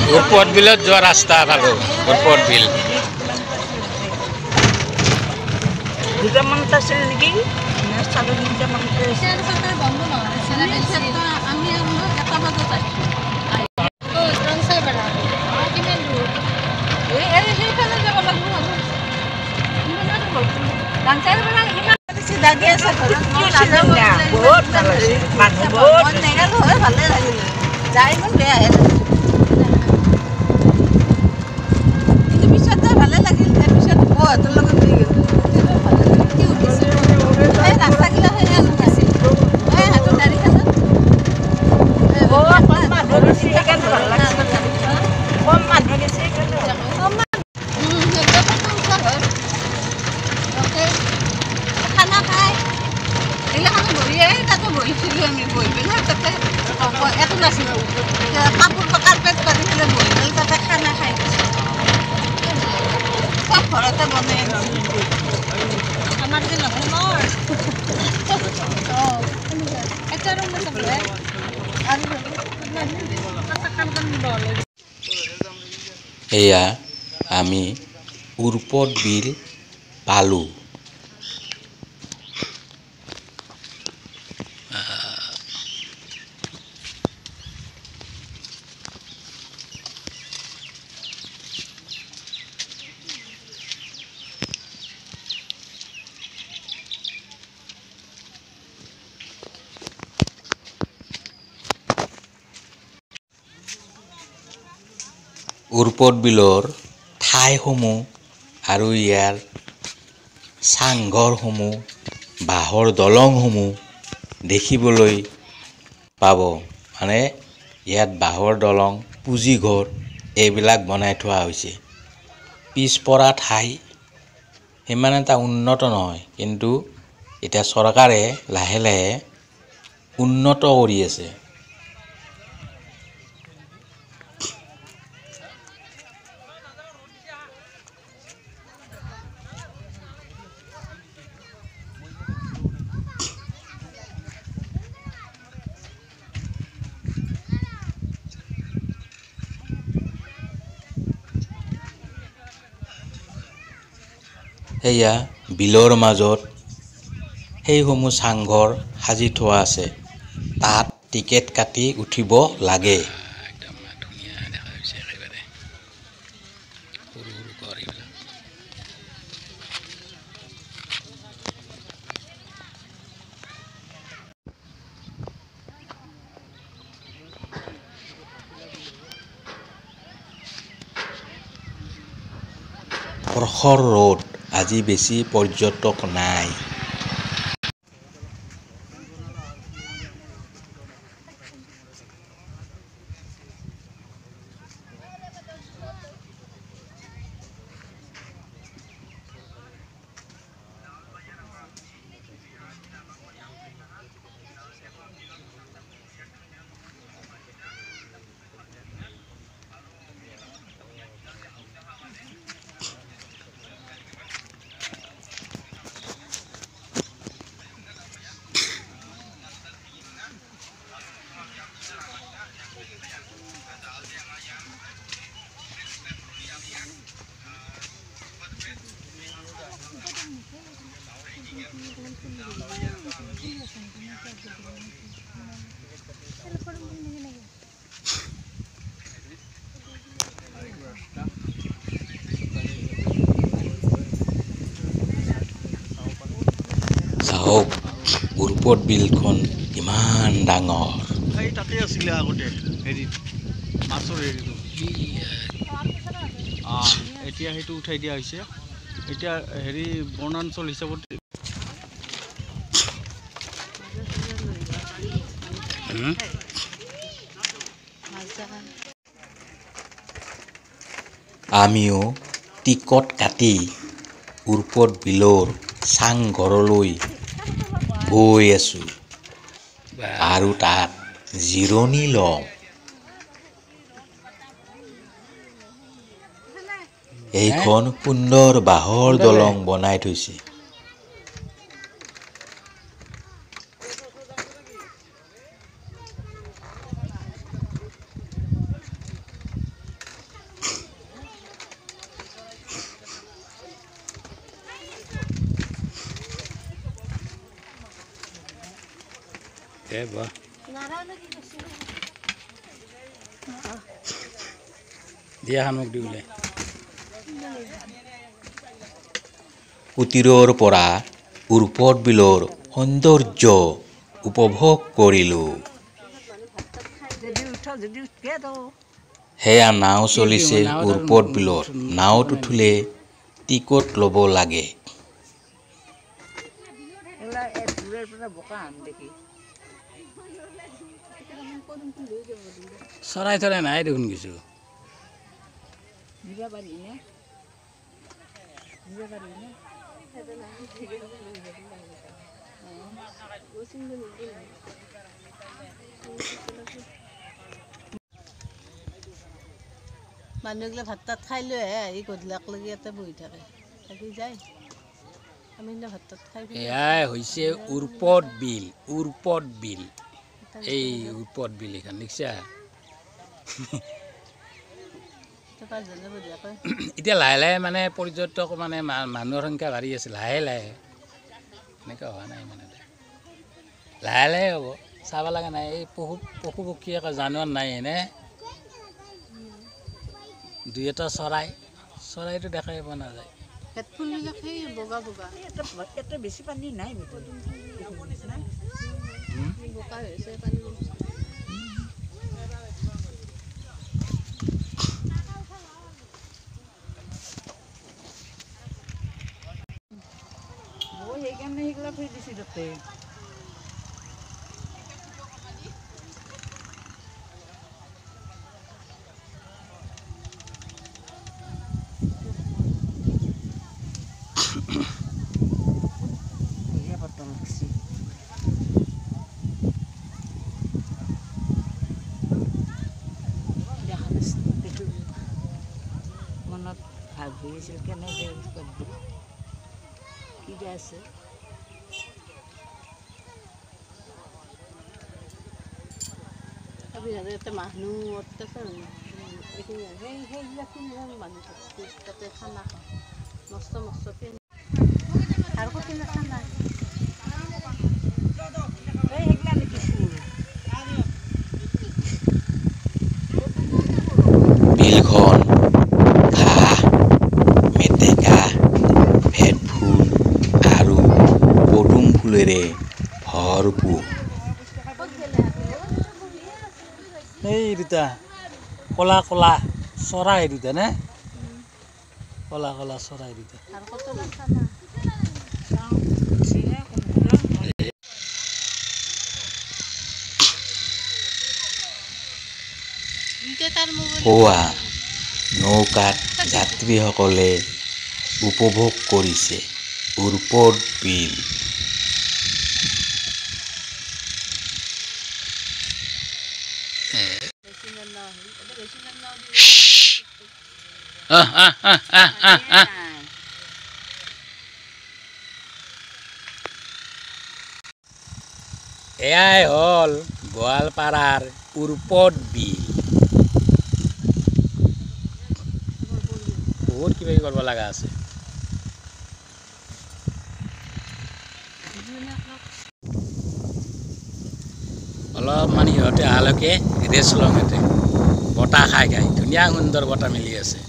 উৰপট বিলত যাওয়াৰ ৰাস্তা ভালো উৰপট বিল দুটা মানত আছিল নেকি চাৰে তিনিটা মানতে বন্ধ নহয় আমি এটা বজাত সেইফালে যাব লাগিব দাদী আছে বহুত ভাল হৈছে মানুহ বহুত নেগাল হয় ভালে লাগিলে যাই ইমান বেয়া আহে কিন্তু পিছত ভালে লাগিল তাৰপিছত বৌহঁতৰ লগত লৈ গ'ল এই ৰাস্তাগিলা সেই আছিল এই হাতৰ গাড়ীখনত মানুহ বেছি সেইকাৰণে ভাল লাগিছে কম মানুহ বেছি সেইকাৰণে খানা খাই এইগিলাখানো বহিয়ে তাতে বহিছিলোঁ আমি বহি পেলাই তাতে একো নাছিলোঁ কাপোৰ কাৰ্পেট পাতি পেলাই বহি পেলাই তাতে খানা খাই চব ঘৰতে বনাই আমাৰ যে নহয় এটা ৰুম এয়া আমি উৰপট বিল পালো উৰপট বিলৰ ঠাইসমূহ আৰু ইয়াৰ চাংঘৰসমূহ বাঁহৰ দলংসমূহ দেখিবলৈ পাব মানে ইয়াত বাঁহৰ দলং পুঁজিঘৰ এইবিলাক বনাই থোৱা হৈছে পিছপৰা ঠাই সিমান এটা উন্নত নহয় কিন্তু এতিয়া চৰকাৰে লাহে লাহে উন্নত কৰি আছে এয়া বিলৰ মাজত সেইসমূহ চাংঘৰ সাজি থোৱা আছে তাত টিকেট কাটি উঠিব লাগে একদম ধুনীয়া দেখা হৈছে একেবাৰে সৰু সৰু ঘৰ এইবিলাক খৰ ৰোড আজি বেছি পৰ্যটক নাই চাওক উৰপট বিলখন ইমান ডাঙৰ এই তাতে আছিলে আগতে হেৰি মাছৰ হেৰিটো এতিয়া সেইটো উঠাই দিয়া হৈছে এতিয়া হেৰি বনাঞ্চল হিচাপত আমিও টিকট কাটি উৰপট বিলৰ চাংঘৰলৈ গৈ আছো আৰু তাত জিৰণি লওঁ এইখন সুন্দৰ বাঁহৰ দলং বনাই থৈছে বা দিয়া সামগ্ৰী ওলাই কুটিৰৰ পৰা উৰ্পদ বিলৰ সৌন্দৰ্য উপভোগ কৰিলোঁ। যদি উঠ যদি উঠকে তো সেয়া নাও চলিছে উৰ্পদ বিলত। নাওত উঠিলে টিকট ল'ব লাগে। এলা দূৰৰ পৰা বোকা আন দেখি চৰাই চৰাই নাই দেখোন কিছু নিবা পাৰি নে নিবা পাৰি নে মানুহগিলা ভাত তাত খাই লৈ আহে আহি গধূলাক লাগি ইয়াতে বহি থাকে থাকি যায় আমি ভাত তাত খাই এয়াই হৈছে উৰ্পদ বিল এই উৰ্পদ বিল এখন দেখিছা এতিয়া লাহে লাহে মানে পৰ্যটক মানে মানুহৰ সংখ্যা বাঢ়ি আছে লাহে লাহে এনেকুৱা হোৱা নাই মানে লাহে লাহে হ'ব চাব লগা নাই এই পশু পক্ষী একো জানোৱাৰ নাই এনে দুই এটা চৰাইটো দেখাই পোৱা নাযায় ফুলবিলাক সেই বগা বগা এটা বেছি পানী নাই বোকা হৈছে পানী মই সেইকাৰণে সেইগিলা থৈ দিছোঁ তাতে মনত ভাগ হৈছিল কেনেকৈ কি আছে ইয়াতে মানুহ সেইবিলাক মানুহ তাতে খানা খাওঁ মস্ত মস্তকে আৰু ক'ত খানা সেইগিলা দেখিছোঁ বিলখন ঘাঁহ মেটেকা ভেটফুল আৰু পদুম ফুলেৰে ভৰপূৰ। এই দুটা কলা কলা চৰাই দুটা নে কলা কলা চৰাই দুটা আৰু ক'ত খানা পুৱা নৌকাত যাত্ৰীসকলে উপভোগ কৰিছে উৰ্পদ বিল। এয়াই হ'ল গোৱালপাৰাৰ উৰ্পদ বিল। বহুত কিবা কিবি কৰিব লগা আছে। অলপমান সিহঁতে অহালৈকে ৰেষ্ট লওঁ ইয়াতে বতাহ খাই ধুনীয়া সুন্দৰ বতাহ মিলি আছে।